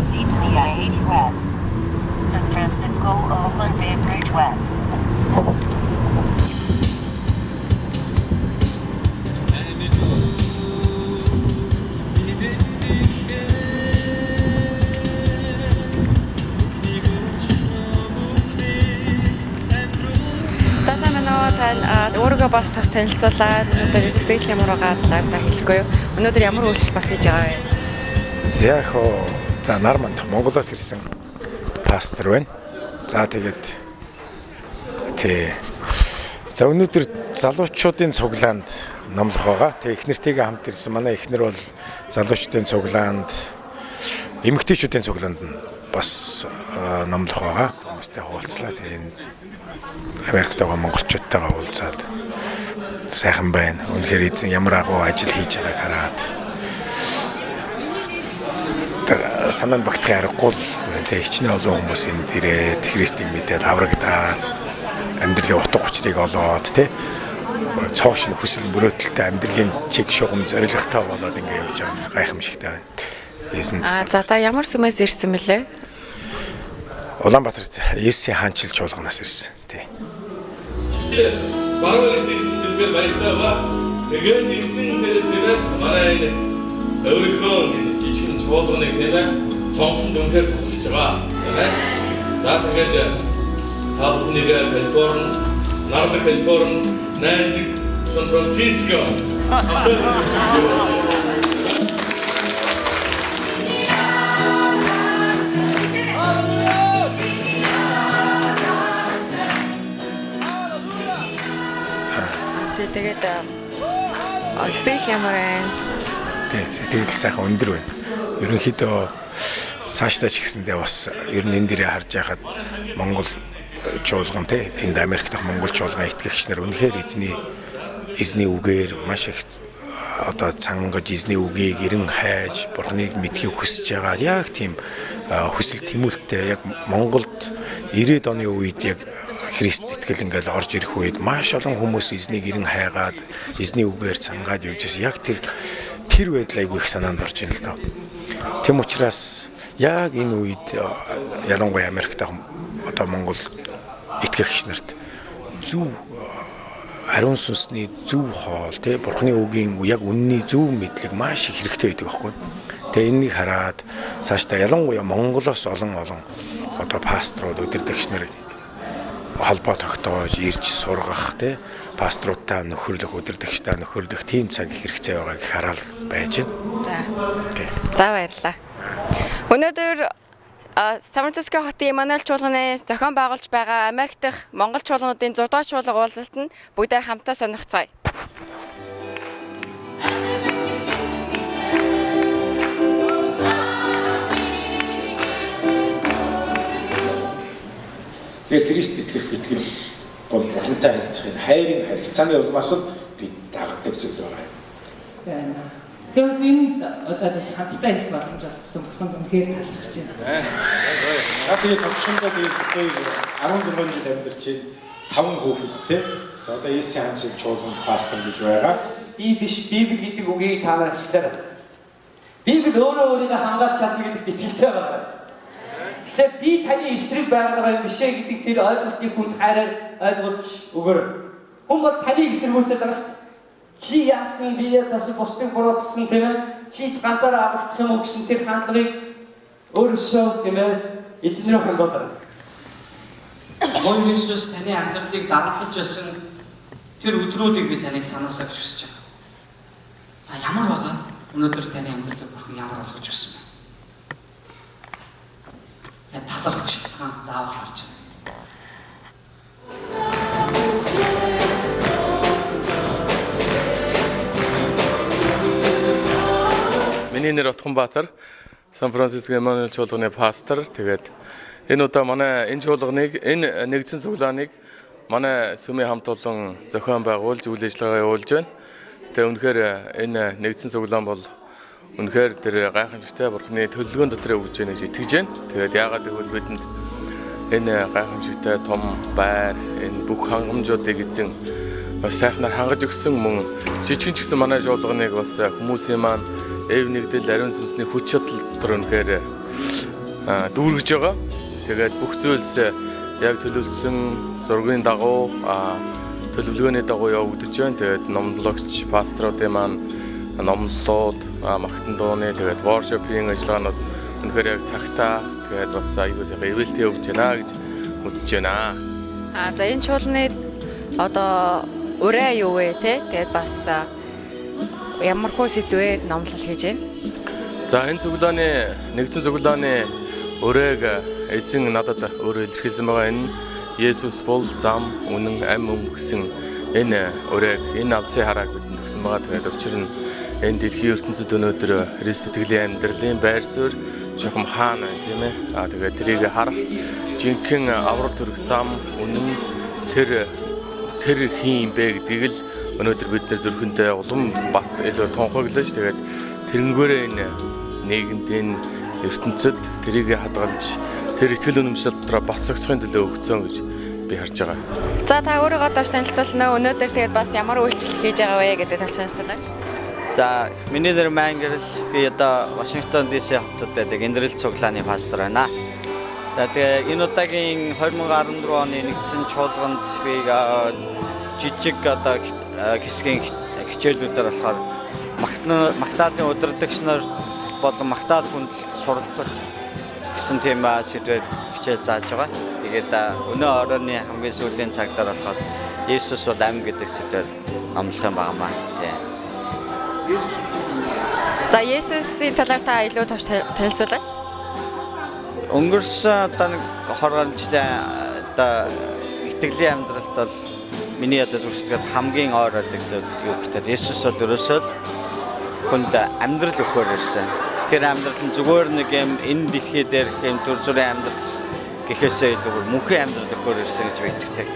proceed to the I-80 West. San Francisco, Oakland Bay Bridge West. Өөрийгөө бас тав танилцуулаад өнөөдөр сэтгэл ямар байгааг та хэлэхгүй юу? Өнөөдөр ямар үйлчлэл бас хийж байгаа вэ? Яг за нар мандах Монголоос ирсэн пастор байна. За тэгээд за өнөөдөр залуучуудын цуглаанд номлох байгаа. Тэг эхнэртэйгээ хамт ирсэн. Манай эхнэр бол залуучуудын цуглаанд, эмэгтэйчүүдийн цуглаанд нь бас номлох байгаа. Хүмүүстэй хуулцлаа. Тэгээд Америкт байгаа монголчуудтайгаа уулзаад сайхан байна. Үнэхээр эзэн ямар агуу ажил хийж байгааг хараад санаанд багтахын аргагүй тэг хичнээн олон хүмүүс энд ирээд Христийг мэдээд аврагдаад амьдралын утга учирыг олоод цоо шиг хүсэл мөрөөдөлтэй амьдралын чиг шугам зоригтой болоод ингэ явж байгаа гайхамшигтай байна. За та ямар сүмээс ирсэн бэлээ? Улаанбаатарт Есүсийн хаанчил чуулганаас ирсэн. Баруун ирсэн бид баяртай ба. Тэгээд эзэн тэгээд манай өөрийнхөө жижигэн чуулганыг сонгосон дүнхээр төгсөж байгаа. За тэгээд та бүхнийг Калифорни, Нарлаг Калифорни, Нансик, Сан Франциско. Тэгээд сэтгэл ямар байна? Сэтгэл сайхан өндөр байна. Ерөнхийдөө цаашдаа ч гэсэндээ бас ер нь энэ дээрээ харж байхад Монгол чуулган энд Америк дахь Монгол чуулган итгэгч нар үнэхээр эзний үгээр маш их цангаж эзний үгийг эрен хайж Бурхныг мэдхийг хүсэж байгаа. Яг тийм хүсэл тэмүүлттэй яг Монголд 90-ад оны үед яг Христ итгэл ингээл орж ирэх үед маш олон хүмүүс эзнийг эрен хайгаад эзний үгээр цангаад явж байсан. Яг тэр байдал айгүй их санаанд орж ийн л доо. Тэм учраас яг энэ үед ялангуяа Америк дахь Монгол итгэгч нарт зөв ариун сүнсний зөв хоол Бурхны үгийн яг үнний зөв мэдлэг маш их хэрэгтэй байдаг байхгүй. Тэгээ энэнийг хараад цаашдаа ялангуяа Монголоос олон пасторууд удирдагч нар холбоо тогтоож ирж сургах пасторуудаа нөхөрлөх, удирдагчдаа нөхөрлөх тийм цаг хэрэгцээ байгааг хараал байж байна. За баярлалаа. Өнөөдөр Сан Франциско хотын Эммануэль чуулганы зохион байгуулж байгаа Америк дахь Монгол чуулгануудын 6 дугаар чуулга уулзалтанд бүгдээр хамтаа сонирхцгаая. Тэгээ Христ итгэл бол Бурхантай харилцахын хайрын харилцааны улмаас бид дагдаг зүйл байгаа юм. Тэгээс энэ одоо бас хамтдаа их боломж олгосон Бурханд үнэхээр талархаж байна. Тэгээд товчондоо бид 16 жил амьдарч 5 хүүхэдтэй одоо Есүсийн хаанчил чуулганд пастор гэж байгаа. Би биш Библи гэдэг үгийг та нар ашиглаарай. Библи өөрийгөө хангаалж чадна гэдэгт итгэлтэй байна. Тэгэхээр би таны эсрэг байгаа юм бишээ гэдэг тэр ойлголтыг хүнд хайраар ойлгуулж өгөөрэй. Хүн бол таныг эсэргүүцээд байгаа шүү. Чи яасан биеэ бас бусдыг буруутгасан тийм ээ? Чи ганцаараа аврагдах юм уу гэсэн тэр хандлагыг өөрөөсөө тийм ээ эзнэрөө хандуулаарай. Гол Иесус таны амьдралыг дагуулж байсан тэр өдрүүдийг би таныг санаасаа хүсэж байна. Та ямар байгаа? Өнөөдөр таны амьдралыг Бурхан ямар болгож өгсөн бэ? Талархах шалтгаан заавал гарч байна. Миний нэр Отгонбаатар, Сан Франциско Эммануэль чуулганы пастор. Тэгээд энэ удаа манай энэ чуулганыг, энэ нэгдсэн цуглааныг манай сүмийн хамт олон зохион байгуулж үйл ажиллагаа явуулж байна. Тэгээд үнэхээр энэ нэгдсэн цуглаан бол үнэхээр тэр гайхамшигтай Бурхны төлөвлөгөөний дотор явж байна гэж итгэж байна. Тэгээд яагаад гэвэл бидэнд энэ гайхамшигтай том байр, энэ бүх хангамжуудыг эзэн бас сайхнаар хангаж өгсөн мөн жижигэн ч гэсэн манай чуулганыг бас хүмүүсийн маань эв нэгдэл ариун сүнсний хүч чадал дотор үнэхээр дүүргэж байгаа. Тэгээд бүх зүйлс яг төлөвлөсөн зургийн дагуу төлөвлөгөөний дагуу явагдаж байна. Тэгээд номлогч пасторуудын маань номлолууд, магтан дууны тэгээд worship-ийн ажиллагаанууд үнэхээр яг цагтаа тэгээд бас аюул сайхан ивэлтэй явж байна гэж үзэж байна. За энэ чуулганы одоо ураа юу вэ те? Тэгээд бас ямархуу сэдвээр номлол хийж байна. За энэ цуглааны нэгдсэн цуглааны өрөөг эзэн надад өөрөө илэрхийлсэн байгаа. Энэ Есүс бол зам, үнэн, ам гэсэн энэ өрөөг, энэ алсын харааг бидэнд өгсөн байгаа. Тэгээд учир нь энэ дэлхийн ертөнцид өнөөдөр Христ итгэлийн амьдралын байр суурь жохом хаана тийм ээ. Тэгээд тэрийг харах жинхэнэ аврал төрөх зам, үнэн тэр хин бэ гэдгийг л өнөөдөр бид нэр зүрхэндээ улам бат илүү тунхаглаж тэгээд тэрнгээрээ энэ нийгэмд энэ ертөнцид тэрийг хадгалж тэр итгэл үнэмшил дотроо бацсагцохын төлөө өгцөн гэж би харж байгаа. За та өөрийгөө товч танилцуулна. Өнөөдөр тэгээд бас ямар үйлчлэл хийж байгаа вэ гэдэг талч танилцуулаач. За миний нэр Мангэрл, би одоо Вашингтон DC хотод байдаг Эндрэл цуглааны пастор байна. За тэгээ энэ удаагийн 2014 оны нэгдсэн чуулганд би жижиг одоо хэсгийн хичээлүүдээр болохоор магтаалын удирдагч нар болон магтаал хүндлэлд суралцах гэсэн тийм сэдвээр хичээл зааж байгаа. Тэгээд өнөө оройны хамгийн сүүлийн цагтаар болохоор Есүс бол ам гэдэг сэдвээр номлох юм байна. За Есүсийн талаар та илүү товч танилцуулаач. Өнгөрсөн одоо 20 жилийн одоо итгэлийн амьдралд бол миний одоо зүрхсэтгэл хамгийн ойр байдаг зүйл юу гэхээр Есүс бол ерөөсөө хүнд амьдрал өгөхөөр ирсэн. Тэр амьдрал нь зүгээр нэг юм энэ дэлхий дээр юм төр зүрийн амьдрал гэхээсээ илүү мөнхийн амьдрал өгөхөөр ирсэн гэж би итгэдэг.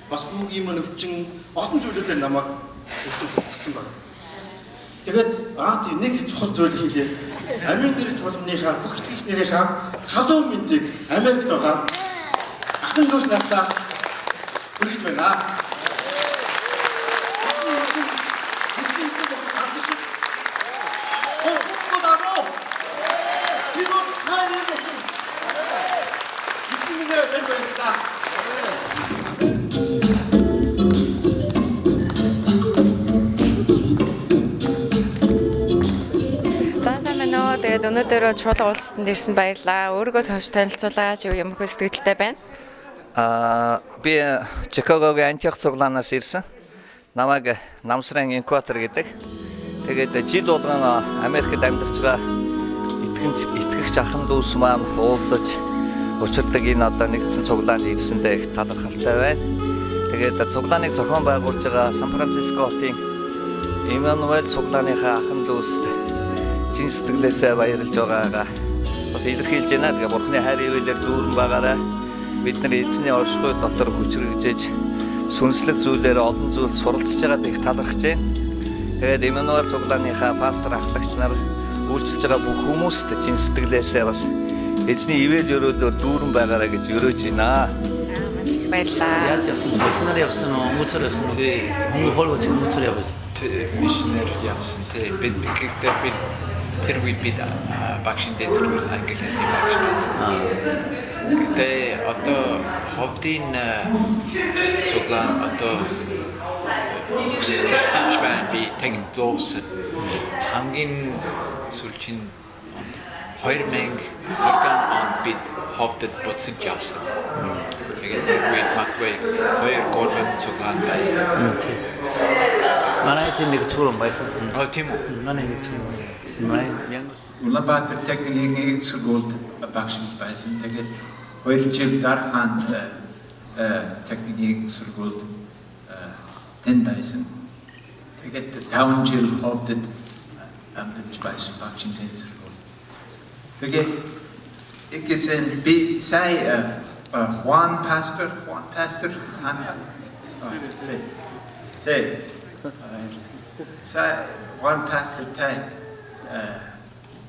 Бас бүгд юм өвчин олон зүйлүүдээр намайг өвчсөн байна. Тэгээд тийм нэг чухал зүйл хийлээ. Амийн гэр чуулганыхаа бүх итгэгч нарынхаа халуун мэндийг Америкт байгаа ахын дүүс нартаа хүргэж байна. Тэгээд өнөөдөр чуулга уулзалтанд ирсэн баярлалаа. Өөрийгөө товч танилцуулаач, ямар хөө сэтгэлдтэй байна? Би Чикагогийн Антиох цуглаанаас ирсэн. Намайг Намсрын Инкватор гэдэг. Тэгээд жил болгон Америкт амьдарч байгаа итгэгч ахын дүүс маань уулзаж учирдаг энэ одоо нэгдсэн цуглаанд ирсэндээ их талархалтай байна. Тэгээд цуглааныг зохион байгуулж байгаа Сан Франциско хотын Эммануэль цуглааныхаа ахын дүүст чин сэтгэлээсээ баярлж байгаагаа бас илэрхийлж байна. Тэгээ Бурхны хайр ивэлээр дүүрэн байгаарай. Бид нар эзний оршихуй дотор хүчрэгжиж сүнслэг зүйлээр олон зүйл суралцж байгаад их талархаж байна. Тэгээд Эммануэль цуглааныхаа пастор ахлагч нар үйлчилж байгаа бүх хүмүүст чин сэтгэлээсээ бас эзний ивэл өрөөлөөр дүүрэн байгаарай гэж өрөөж байна. Маш их баярлалаа. Яаж явсан бэ? Сценарий явсан уу? Мөцөр явсан уу? Мөнгө холгож мөцөр явсан. Мишнер явсан. Бид тэр үед бид багшин дэцрүүл англи багшнаас. Тэгээ одоо ховдын цуглаан одоо би тэгэн дуусан хамгийн сүүлчийн 2006 онд бид ховдод буцаж явсан. Тэгээд тэр үед Маквей 2-3 цугаан байсан. Манай тийм нэг чурам байсан. Тийм үү? Манай нэг чурам байсан. Манай яг Улаанбаатар техникийн нэгд сургуульд багш байсан. Тэгээд 2 жил дараахан техникийн сургуульд тэн байсан. Тэгээд 5 жил ховдод амьдарч байсан багшийн тэн сургууль. Тэгээд ikisen би сая Juan Pastor Juan Pastor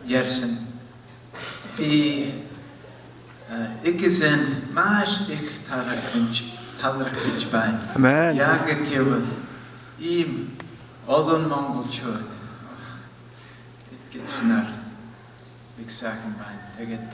Yersen би ikisen маш их талархаж байна. Амен. Яг гэвэл ийм олон монголчууд тэтгэгчнэр их сайхан байна. Тэгээд